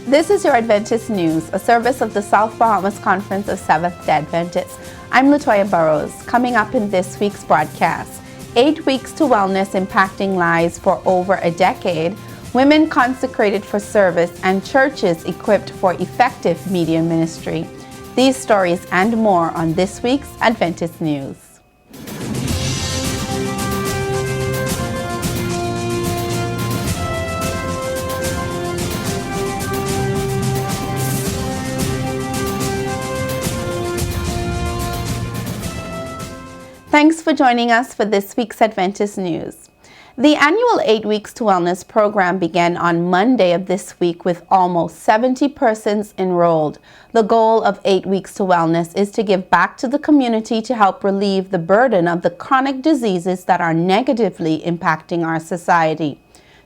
This is your Adventist News, a service of the South Bahamas Conference of Seventh-day Adventists. I'm Latoya Burrows. Coming up in this week's broadcast, 8 weeks to wellness impacting lives for over a decade, women consecrated for service, and churches equipped for effective media ministry. These stories and more on this week's Adventist News. Thanks for joining us for this week's Adventist News. The annual 8 Weeks to Wellness program began on Monday of this week with almost 70 persons enrolled. The goal of 8 Weeks to Wellness is to give back to the community to help relieve the burden of the chronic diseases that are negatively impacting our society.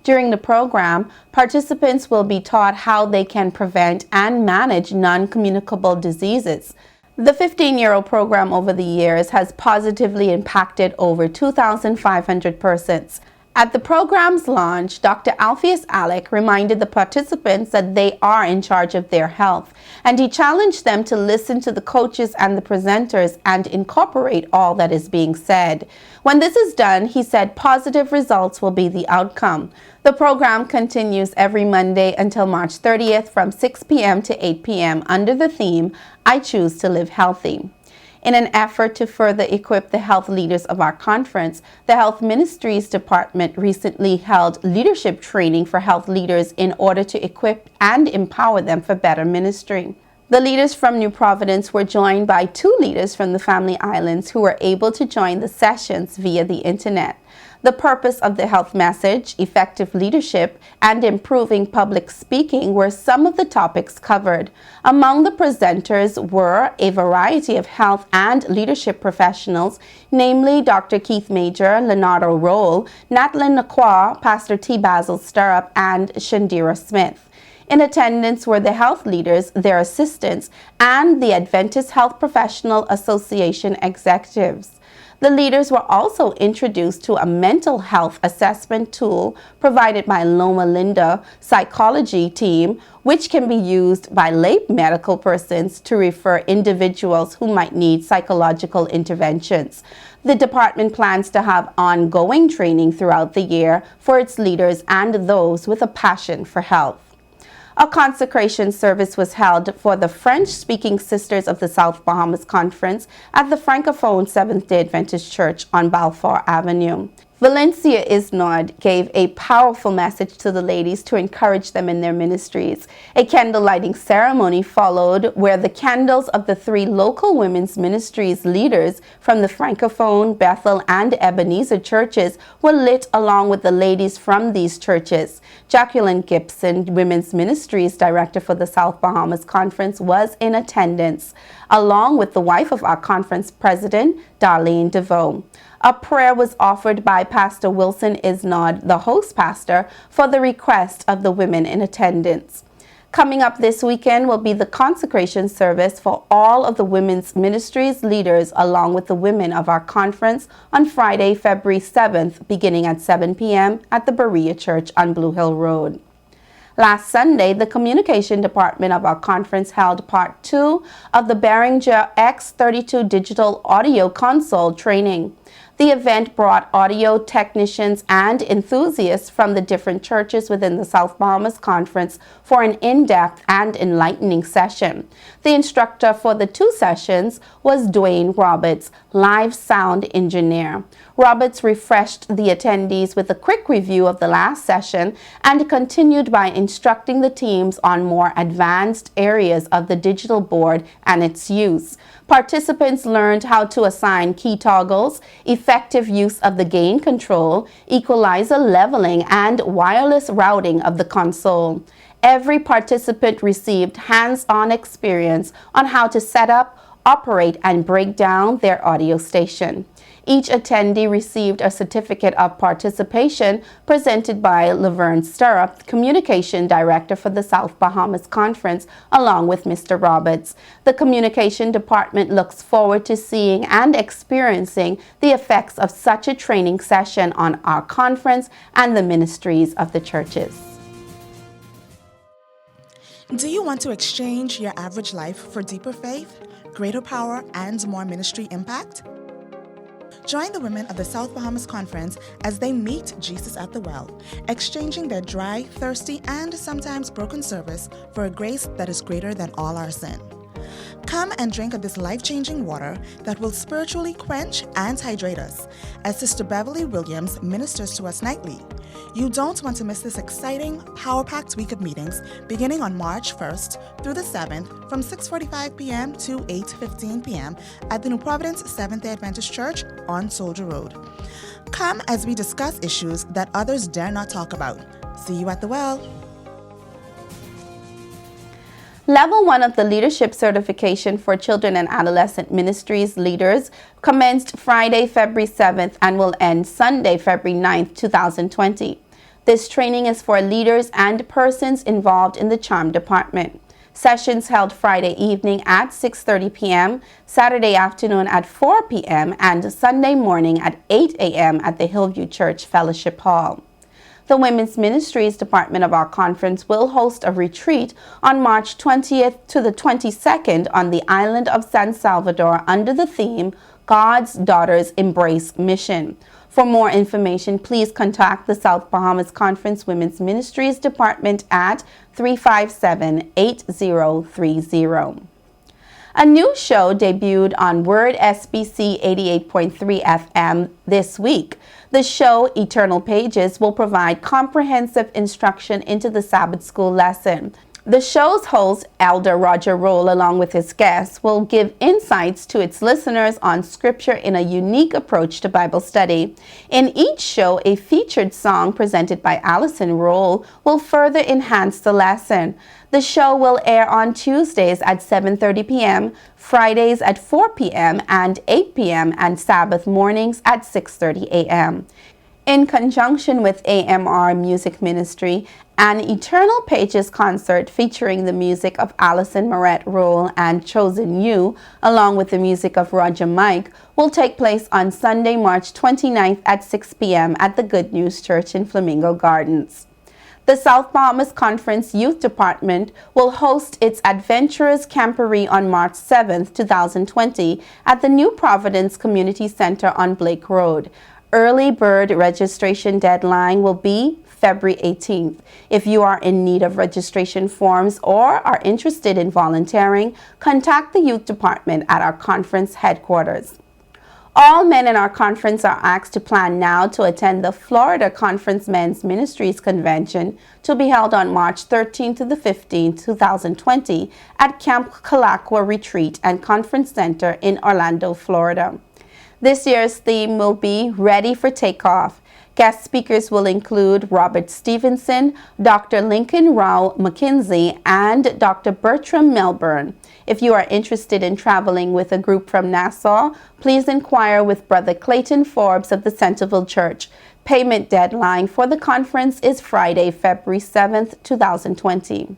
During the program, participants will be taught how they can prevent and manage non-communicable diseases. The 15-year program over the years has positively impacted over 2,500 persons. At the program's launch, Dr. Alpheus Alec reminded the participants that they are in charge of their health, and he challenged them to listen to the coaches and the presenters and incorporate all that is being said. When this is done, he said positive results will be the outcome. The program continues every Monday until March 30th from 6 p.m. to 8 p.m. under the theme, I Choose to Live Healthy. In an effort to further equip the health leaders of our conference, the Health Ministries Department recently held leadership training for health leaders in order to equip and empower them for better ministry. The leaders from New Providence were joined by 2 leaders from the Family Islands who were able to join the sessions via the internet. The purpose of the health message, effective leadership, and improving public speaking were some of the topics covered. Among the presenters were a variety of health and leadership professionals, namely Dr. Keith Major, Leonardo Roll, Natlin Nakwa, Pastor T. Basil Stirrup, and Shandira Smith. In attendance were the health leaders, their assistants, and the Adventist Health Professional Association executives. The leaders were also introduced to a mental health assessment tool provided by Loma Linda psychology team, which can be used by lay medical persons to refer individuals who might need psychological interventions. The department plans to have ongoing training throughout the year for its leaders and those with a passion for health. A consecration service was held for the French-speaking Sisters of the South Bahamas Conference at the Francophone Seventh-day Adventist Church on Balfour Avenue. Valencia Isnod gave a powerful message to the ladies to encourage them in their ministries. A candle lighting ceremony followed where the candles of the 3 local women's ministries leaders from the Francophone, Bethel, and Ebenezer churches were lit along with the ladies from these churches. Jacqueline Gibson, Women's Ministries Director for the South Bahamas Conference, was in attendance, along with the wife of our conference president, Darlene DeVoe. A prayer was offered by Pastor Wilson Isnod, the host pastor, for the request of the women in attendance. Coming up this weekend will be the consecration service for all of the women's ministries leaders along with the women of our conference on Friday, February 7th, beginning at 7 p.m. at the Berea Church on Blue Hill Road. Last Sunday, the communication department of our conference held part 2 of the Behringer X32 digital audio console training. The event brought audio technicians and enthusiasts from the different churches within the South Bahamas Conference for an in-depth and enlightening session. The instructor for the 2 sessions was Dwayne Roberts, live sound engineer. Roberts refreshed the attendees with a quick review of the last session and continued by instructing the teams on more advanced areas of the digital board and its use. Participants learned how to assign key toggles, effective use of the gain control, equalizer leveling, and wireless routing of the console. Every participant received hands-on experience on how to set up, operate, and break down their audio station. Each attendee received a certificate of participation presented by Laverne Stirrup, Communication Director for the South Bahamas Conference, along with Mr. Roberts. The Communication Department looks forward to seeing and experiencing the effects of such a training session on our conference and the ministries of the churches. Do you want to exchange your average life for deeper faith, greater power, and more ministry impact? Join the women of the South Bahamas Conference as they meet Jesus at the well, exchanging their dry, thirsty, and sometimes broken service for a grace that is greater than all our sin. Come and drink of this life-changing water that will spiritually quench and hydrate us as Sister Beverly Williams ministers to us nightly. You don't want to miss this exciting, power-packed week of meetings beginning on March 1st through the 7th from 6:45 p.m. to 8:15 p.m. at the New Providence Seventh-day Adventist Church on Soldier Road. Come as we discuss issues that others dare not talk about. See you at the well. Level 1 of the Leadership Certification for Children and Adolescent Ministries Leaders commenced Friday, February 7th and will end Sunday, February 9th, 2020. This training is for leaders and persons involved in the charm department. Sessions held Friday evening at 6:30 p.m., Saturday afternoon at 4 p.m., and Sunday morning at 8 a.m. at the Hillview Church Fellowship Hall. The Women's Ministries Department of our conference will host a retreat on March 20th to the 22nd on the island of San Salvador under the theme, God's Daughters Embrace Mission. For more information, please contact the South Bahamas Conference Women's Ministries Department at 357-8030. A new show debuted on Word SBC 88.3 FM this week. The show, Eternal Pages, will provide comprehensive instruction into the Sabbath school lesson. The show's host, Elder Roger Roll, along with his guests, will give insights to its listeners on Scripture in a unique approach to Bible study. In each show, a featured song presented by Allison Roll will further enhance the lesson. The show will air on Tuesdays at 7:30 p.m., Fridays at 4 p.m. and 8 p.m., and Sabbath mornings at 6:30 a.m. In conjunction with AMR Music Ministry, an Eternal Pages concert featuring the music of Alison Moret Roll and Chosen You, along with the music of Roger Mike, will take place on Sunday, March 29th at 6 p.m. at the Good News Church in Flamingo Gardens. The South Bahamas Conference Youth Department will host its Adventurers Camporee on March 7th, 2020 at the New Providence Community Center on Blake Road. Early bird registration deadline will be February 18th. If you are in need of registration forms or are interested in volunteering, contact the Youth Department at our conference headquarters. All men in our conference are asked to plan now to attend the Florida Conference Men's Ministries Convention to be held on March 13th to the 15th, 2020 at Camp Kalakwa Retreat and Conference Center in Orlando, Florida. This year's theme will be Ready for Takeoff. Guest speakers will include Robert Stevenson, Dr. Lincoln Rao McKinsey, and Dr. Bertram Melbourne. If you are interested in traveling with a group from Nassau, please inquire with Brother Clayton Forbes of the Centerville Church. Payment deadline for the conference is Friday, February 7th, 2020.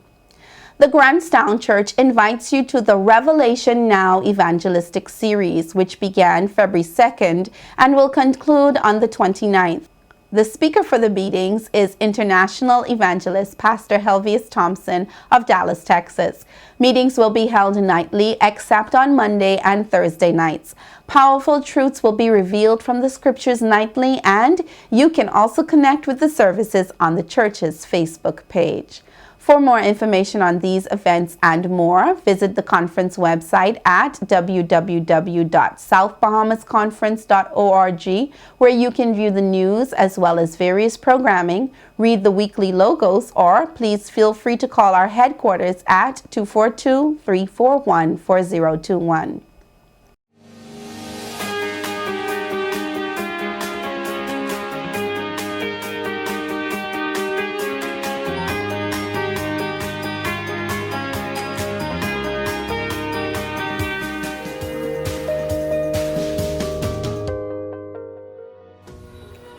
The Grandstown Church invites you to the Revelation Now Evangelistic Series, which began February 2nd and will conclude on the 29th. The speaker for the meetings is International Evangelist Pastor Helvius Thompson of Dallas, Texas. Meetings will be held nightly except on Monday and Thursday nights. Powerful truths will be revealed from the scriptures nightly, and you can also connect with the services on the church's Facebook page. For more information on these events and more, visit the conference website at www.southbahamasconference.org, where you can view the news as well as various programming, read the weekly logos, or please feel free to call our headquarters at 242-341-4021.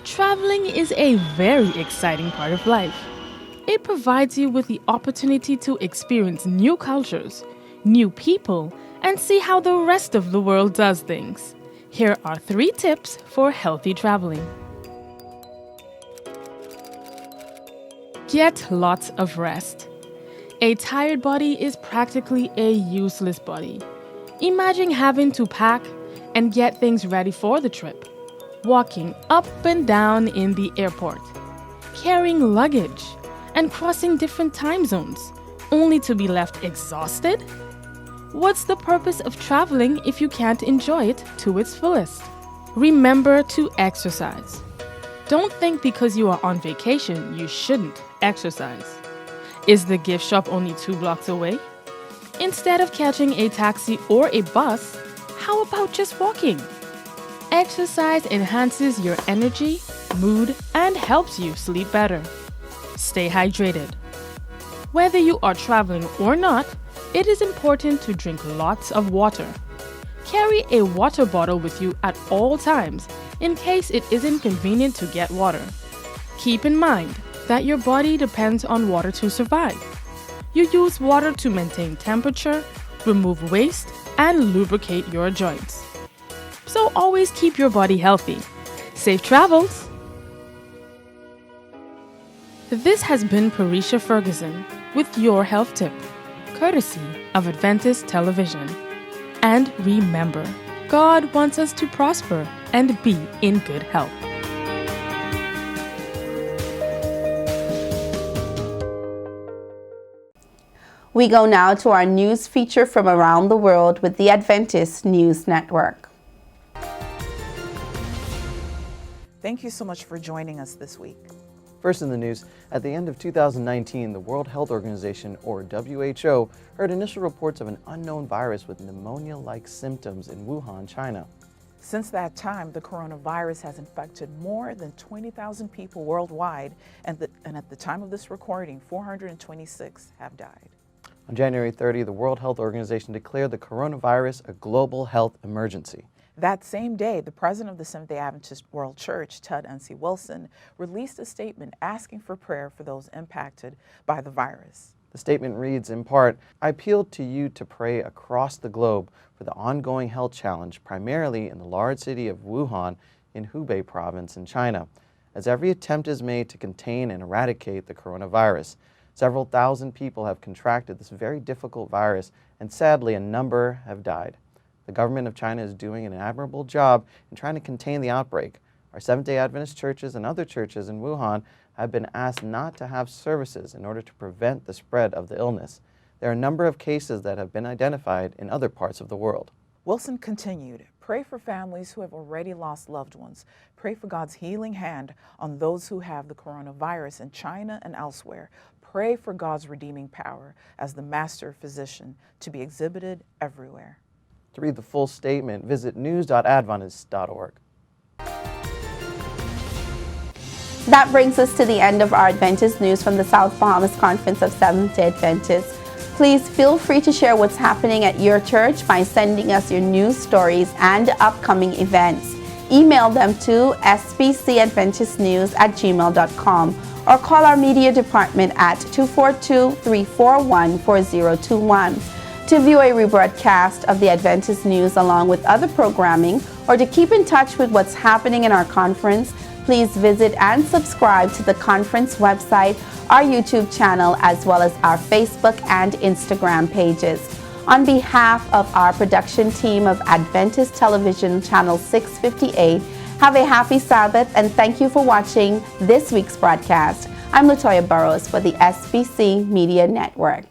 Traveling is a very exciting part of life. It provides you with the opportunity to experience new cultures, new people, and see how the rest of the world does things. Here are 3 tips for healthy traveling. Get lots of rest. A tired body is practically a useless body. Imagine having to pack and get things ready for the trip, walking up and down in the airport, carrying luggage, and crossing different time zones, only to be left exhausted? What's the purpose of traveling if you can't enjoy it to its fullest? Remember to exercise. Don't think because you are on vacation you shouldn't exercise. Is the gift shop only 2 blocks away? Instead of catching a taxi or a bus, how about just walking? Exercise enhances your energy, mood, and helps you sleep better. Stay hydrated. Whether you are traveling or not, it is important to drink lots of water. Carry a water bottle with you at all times in case it isn't convenient to get water. Keep in mind that your body depends on water to survive. You use water to maintain temperature, remove waste, and lubricate your joints. So always keep your body healthy. Safe travels! This has been Parisha Ferguson with your health tip, courtesy of Adventist Television. And remember, God wants us to prosper and be in good health. We go now to our news feature from around the world with the Adventist News Network. Thank you so much for joining us this week. First in the news, at the end of 2019, the World Health Organization, or WHO, heard initial reports of an unknown virus with pneumonia-like symptoms in Wuhan, China. Since that time, the coronavirus has infected more than 20,000 people worldwide, and at the time of this recording, 426 have died. On January 30, the World Health Organization declared the coronavirus a global health emergency. That same day, the president of the Seventh-day Adventist World Church, Tud N.C. Wilson, released a statement asking for prayer for those impacted by the virus. The statement reads, in part, "I appeal to you to pray across the globe for the ongoing health challenge, primarily in the large city of Wuhan in Hubei province in China, as every attempt is made to contain and eradicate the coronavirus. Several thousand people have contracted this very difficult virus, and sadly, a number have died. The government of China is doing an admirable job in trying to contain the outbreak. Our Seventh-day Adventist churches and other churches in Wuhan have been asked not to have services in order to prevent the spread of the illness. There are a number of cases that have been identified in other parts of the world." Wilson continued, "Pray for families who have already lost loved ones. Pray for God's healing hand on those who have the coronavirus in China and elsewhere. Pray for God's redeeming power as the master physician to be exhibited everywhere." To read the full statement, visit news.adventist.org. That brings us to the end of our Adventist news from the South Bahamas Conference of Seventh-day Adventists. Please feel free to share what's happening at your church by sending us your news stories and upcoming events. Email them to sbcadventistnews@gmail.com or call our media department at 242-341-4021. To view a rebroadcast of the Adventist news along with other programming, or to keep in touch with what's happening in our conference, please visit and subscribe to the conference website, our YouTube channel, as well as our Facebook and Instagram pages. On behalf of our production team of Adventist Television Channel 658, have a happy Sabbath and thank you for watching this week's broadcast. I'm Latoya Burrows for the SBC Media Network.